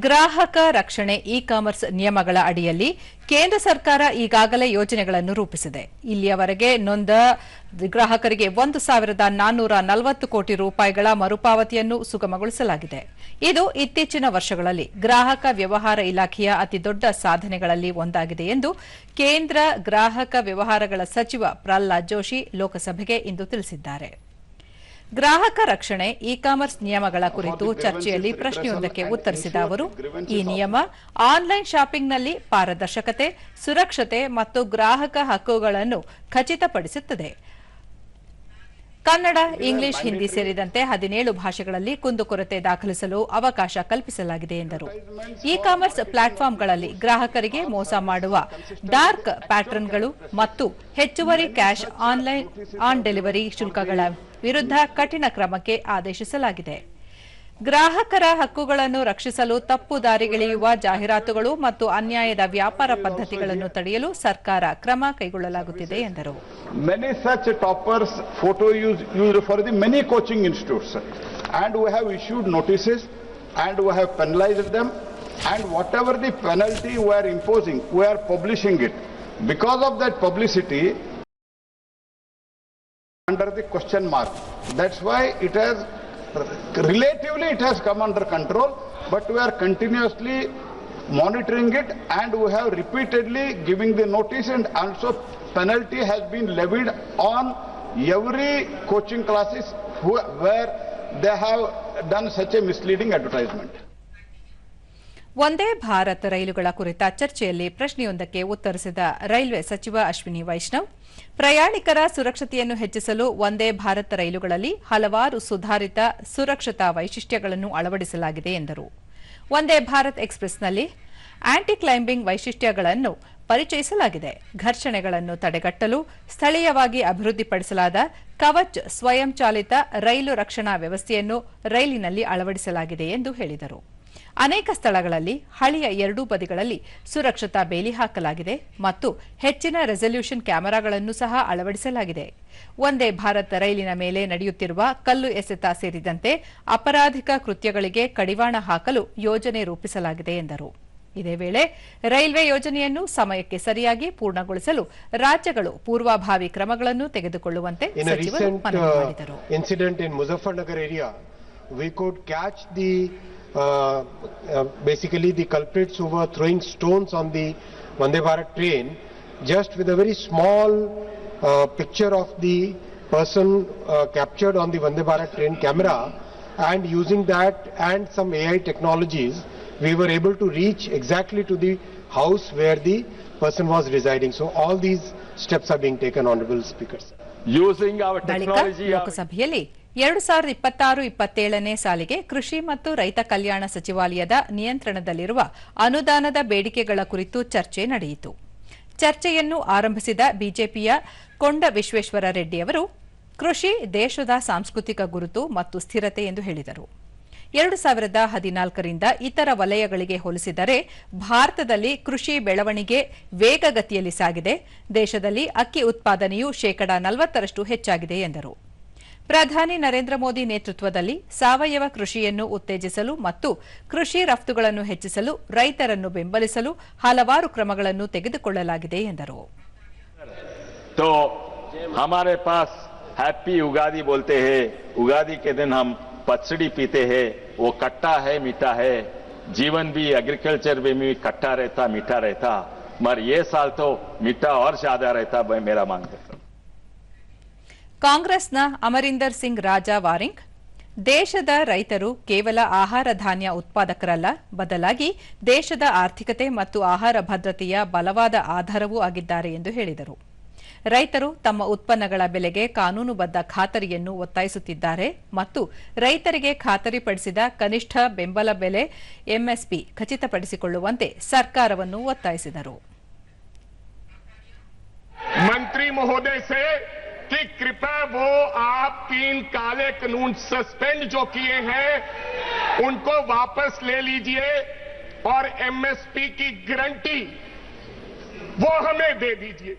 ಗ್ರಾಹಕ ರಕ್ಷಣೆ ಇ-ಕಾಮರ್ಸ್ ನಿಯಮಗಳ ಅಡಿಯಲ್ಲಿ ಕೇಂದ್ರ ಸರ್ಕಾರ ಈಗಾಗಲೇ ಯೋಜನೆಗಳನ್ನು ರೂಪಿಸಿದೆ. ಇಲ್ಲಿಯವರೆಗೆ ನೊಂದ ಗ್ರಾಹಕರಿಗೆ 1,440 ಕೋಟಿ ರೂಪಾಯಿಗಳ ಮರುಪಾವತಿಯನ್ನು ಸುಗಮಗೊಳಿಸಲಾಗಿದೆ. ಇದು ಇತ್ತೀಚಿನ ವರ್ಷಗಳಲ್ಲಿ ಗ್ರಾಹಕ ವ್ಯವಹಾರ ಇಲಾಖೆಯ ಅತಿದೊಡ್ಡ ಸಾಧನೆಗಳಲ್ಲಿ ಒಂದಾಗಿದೆ ಎಂದು ಕೇಂದ್ರ ಗ್ರಾಹಕ ವ್ಯವಹಾರಗಳ ಸಚಿವ ಪ್ರಹ್ಲಾದ್ ಜೋಶಿ ಲೋಕಸಭೆಗೆ ಇಂದು ತಿಳಿಸಿದ್ದಾರೆ. ಗ್ರಾಹಕ ರಕ್ಷಣೆ ಇ-ಕಾಮರ್ಸ್ ನಿಯಮಗಳ ಕುರಿತು ಚರ್ಚೆಯಲ್ಲಿ ಪ್ರಶ್ನೆಯೊಂದಕ್ಕೆ ಉತ್ತರಿಸಿದ ಅವರು, ಈ ನಿಯಮ ಆನ್ಲೈನ್ ಶಾಪಿಂಗ್ನಲ್ಲಿ ಪಾರದರ್ಶಕತೆ, ಸುರಕ್ಷತೆ ಮತ್ತು ಗ್ರಾಹಕ ಹಕ್ಕುಗಳನ್ನು ಖಚಿತಪಡಿಸುತ್ತದೆ. ಕನ್ನಡ, ಇಂಗ್ಲಿಷ್, ಹಿಂದಿ ಸೇರಿದಂತೆ 17 ಭಾಷೆಗಳಲ್ಲಿ ಕುಂದುಕೊರತೆ ದಾಖಲಿಸಲು ಅವಕಾಶ ಕಲ್ಪಿಸಲಾಗಿದೆ ಎಂದರು. ಇ-ಕಾಮರ್ಸ್ ಪ್ಲಾಟ್ಫಾರ್ಮ್ಗಳಲ್ಲಿ ಗ್ರಾಹಕರಿಗೆ ಮೋಸ ಮಾಡುವ ಡಾರ್ಕ್ ಪ್ಯಾಟರ್ನ್ಗಳು ಮತ್ತು ಹೆಚ್ಚುವರಿ ಕ್ಯಾಶ್ ಆನ್ ಡೆಲಿವರಿ ಶುಲ್ಕಗಳ ವಿರುದ್ಧ ಕಠಿಣ ಕ್ರಮಕ್ಕೆ ಆದೇಶಿಸಲಾಗಿದೆ. ಗ್ರಾಹಕರ ಹಕ್ಕುಗಳನ್ನು ರಕ್ಷಿಸಲು ತಪ್ಪು ದಾರಿಗೆಳೆಯುವ ಜಾಹೀರಾತುಗಳು ಮತ್ತು ಅನ್ಯಾಯದ ವ್ಯಾಪಾರ ಪದ್ಧತಿಗಳನ್ನು ತಡೆಯಲು ಸರ್ಕಾರ ಕ್ರಮ ಕೈಗೊಳ್ಳಲಾಗುತ್ತಿದೆ ಎಂದರು. Many such toppers photo used for the many coaching institutes, and we have issued notices and we have penalized them, and whatever the penalty we are imposing, we are publishing it. Because of that publicity, under the question mark. That's why it has relatively come under control, but we are continuously monitoring it, and we have repeatedly giving the notice, and also penalty has been levied on every coaching classes where they have done such a misleading advertisement. Vande Bharat ರೈಲುಗಳ ಕುರಿತ ಚರ್ಚೆಯಲ್ಲಿ ಪ್ರಶ್ನೆಯೊಂದಕ್ಕೆ ಉತ್ತರಿಸಿದ railway ಸಚಿವ ಅಶ್ವಿನಿ ವೈಷ್ಣವ್, ಪ್ರಯಾಣಿಕರ ಸುರಕ್ಷತೆಯನ್ನು ಹೆಚ್ಚಿಸಲು ವಂದೇ ಭಾರತ್ ರೈಲುಗಳಲ್ಲಿ ಹಲವಾರು ಸುಧಾರಿತ ಸುರಕ್ಷತಾ ವೈಶಿಷ್ಟ್ಯಗಳನ್ನು ಅಳವಡಿಸಲಾಗಿದೆ ಎಂದರು. ವಂದೇ ಭಾರತ್ ಎಕ್ಸ್‌ಪ್ರೆಸ್‌ನಲ್ಲಿ ಆಂಟಿ ಕ್ಲೈಂಬಿಂಗ್ ವೈಶಿಷ್ಟ್ಯಗಳನ್ನು ಪರಿಚಯಿಸಲಾಗಿದೆ. ಘರ್ಷಣೆಗಳನ್ನು ತಡೆಗಟ್ಟಲು ಸ್ಥಳೀಯವಾಗಿ ಅಭಿವೃದ್ಧಿಪಡಿಸಲಾದ ಕವಚ್ ಸ್ವಯಂಚಾಲಿತ ರೈಲು ರಕ್ಷಣಾ ವ್ಯವಸ್ಥೆಯನ್ನು ರೈಲಿನಲ್ಲಿ ಅಳವಡಿಸಲಾಗಿದೆ ಎಂದು ಹೇಳಿದರು. ಅನೇಕ ಸ್ಥಳಗಳಲ್ಲಿ ಹಳಿಯ ಎರಡೂ ಬದಿಗಳಲ್ಲಿ ಸುರಕ್ಷತಾ ಬೇಲಿ ಹಾಕಲಾಗಿದೆ ಮತ್ತು ಹೆಚ್ಚಿನ ರೆಸಲ್ಯೂಷನ್ ಕ್ಯಾಮೆರಾಗಳನ್ನು ಸಹ ಅಳವಡಿಸಲಾಗಿದೆ. ವಂದೇ ಭಾರತ್ ರೈಲಿನ ಮೇಲೆ ನಡೆಯುತ್ತಿರುವ ಕಲ್ಲು ಎಸೆತ ಸೇರಿದಂತೆ ಅಪರಾಧಿಕ ಕೃತ್ಯಗಳಿಗೆ ಕಡಿವಾಣ ಹಾಕಲು ಯೋಜನೆ ರೂಪಿಸಲಾಗಿದೆ ಎಂದರು. ಇದೇ ವೇಳೆ ರೈಲ್ವೆ ಯೋಜನೆಯನ್ನು ಸಮಯಕ್ಕೆ ಸರಿಯಾಗಿ ಪೂರ್ಣಗೊಳಿಸಲು ರಾಜ್ಯಗಳು ಪೂರ್ವಭಾವಿ ಕ್ರಮಗಳನ್ನು ತೆಗೆದುಕೊಳ್ಳುವಂತೆ ಸಚಿವರು ಮನವಿ ಮಾಡಿದರು. Basically the culprits who were throwing stones on the Vande Bharat train, just with a very small picture of the person captured on the Vande Bharat train camera, and using that and some AI technologies, we were able to reach exactly to the house where the person was residing. So all these steps are being taken, honorable speakers. Using our technology. ಲೋಕಸಭೆಯಲ್ಲಿ 2026-27ನೇ ಸಾಲಿಗೆ ಕೃಷಿ ಮತ್ತು ರೈತ ಕಲ್ಯಾಣ ಸಚಿವಾಲಯದ ನಿಯಂತ್ರಣದಲ್ಲಿರುವ ಅನುದಾನದ ಬೇಡಿಕೆಗಳ ಕುರಿತು ಚರ್ಚೆ ನಡೆಯಿತು. ಚರ್ಚೆಯನ್ನು ಆರಂಭಿಸಿದ ಬಿಜೆಪಿಯ ಕೊಂಡ ವಿಶ್ವೇಶ್ವರ ರೆಡ್ಡಿ ಅವರು, ಕೃಷಿ ದೇಶದ ಸಾಂಸ್ಕೃತಿಕ ಗುರುತು ಮತ್ತು ಸ್ಥಿರತೆ ಎಂದು ಹೇಳಿದರು. 2014ರಿಂದ ಇತರ ವಲಯಗಳಿಗೆ ಹೋಲಿಸಿದರೆ ಭಾರತದಲ್ಲಿ ಕೃಷಿ ಬೆಳವಣಿಗೆ ವೇಗಗತಿಯಲ್ಲಿ ಸಾಗಿದೆ. ದೇಶದಲ್ಲಿ ಅಕ್ಕಿ ಉತ್ಪಾದನೆಯು 40% ಹೆಚ್ಚಾಗಿದೆ ಎಂದರು. ಪ್ರಧಾನಿ ನರೇಂದ್ರ ಮೋದಿ ನೇತೃತ್ವದಲ್ಲಿ ಸಾವಯವ ಕೃಷಿಯನ್ನು ಉತ್ತೇಜಿಸಲು ಮತ್ತು ಕೃಷಿ ರಫ್ತುಗಳನ್ನು ಹೆಚ್ಚಿಸಲು ರೈತರನ್ನು ಬೆಂಬಲಿಸಲು ಹಲವಾರು ಕ್ರಮಗಳನ್ನು ತೆಗೆದುಕೊಳ್ಳಲಾಗಿದೆ ಎಂದರು. तो हमारे पास हैप्पी उगादी बोलते हैं, उगादी के दिन हम पचड़ी पीते हैं, वो खट्टा है मीठा है, जीवन भी एग्रीकल्चर में भी खट्टा रहता मीठा रहता, मगर ये साल तो मीठा और ज्यादा रहता मेरा मांग है. ಕಾಂಗ್ರೆಸ್ನ ಅಮರಿಂದರ್ ಸಿಂಗ್ ರಾಜಾ ವಾರಿಂಗ್, ದೇಶದ ರೈತರು ಕೇವಲ ಆಹಾರ ಧಾನ್ಯ ಉತ್ಪಾದಕರಲ್ಲ, ಬದಲಾಗಿ ದೇಶದ ಆರ್ಥಿಕತೆ ಮತ್ತು ಆಹಾರ ಭದ್ರತೆಯ ಬಲವಾದ ಆಧಾರವೂ ಆಗಿದ್ದಾರೆ ಎಂದು ಹೇಳಿದರು. ರೈತರು ತಮ್ಮ ಉತ್ಪನ್ನಗಳ ಬೆಲೆಗೆ ಕಾನೂನುಬದ್ಧ ಖಾತರಿಯನ್ನು ಒತ್ತಾಯಿಸುತ್ತಿದ್ದಾರೆ ಮತ್ತು ರೈತರಿಗೆ ಖಾತರಿಪಡಿಸಿದ ಕನಿಷ್ಠ ಬೆಂಬಲ ಬೆಲೆ ಎಂಎಸ್ಪಿ ಖಚಿತಪಡಿಸಿಕೊಳ್ಳುವಂತೆ ಸರ್ಕಾರವನ್ನು ಒತ್ತಾಯಿಸಿದರು. मंत्री महोदय से कि कृपया वो आप 3 काले कानून सस्पेंड जो किए हैं उनको वापस ले लीजिए और एमएसपी की गारंटी वो हमें दे दीजिए.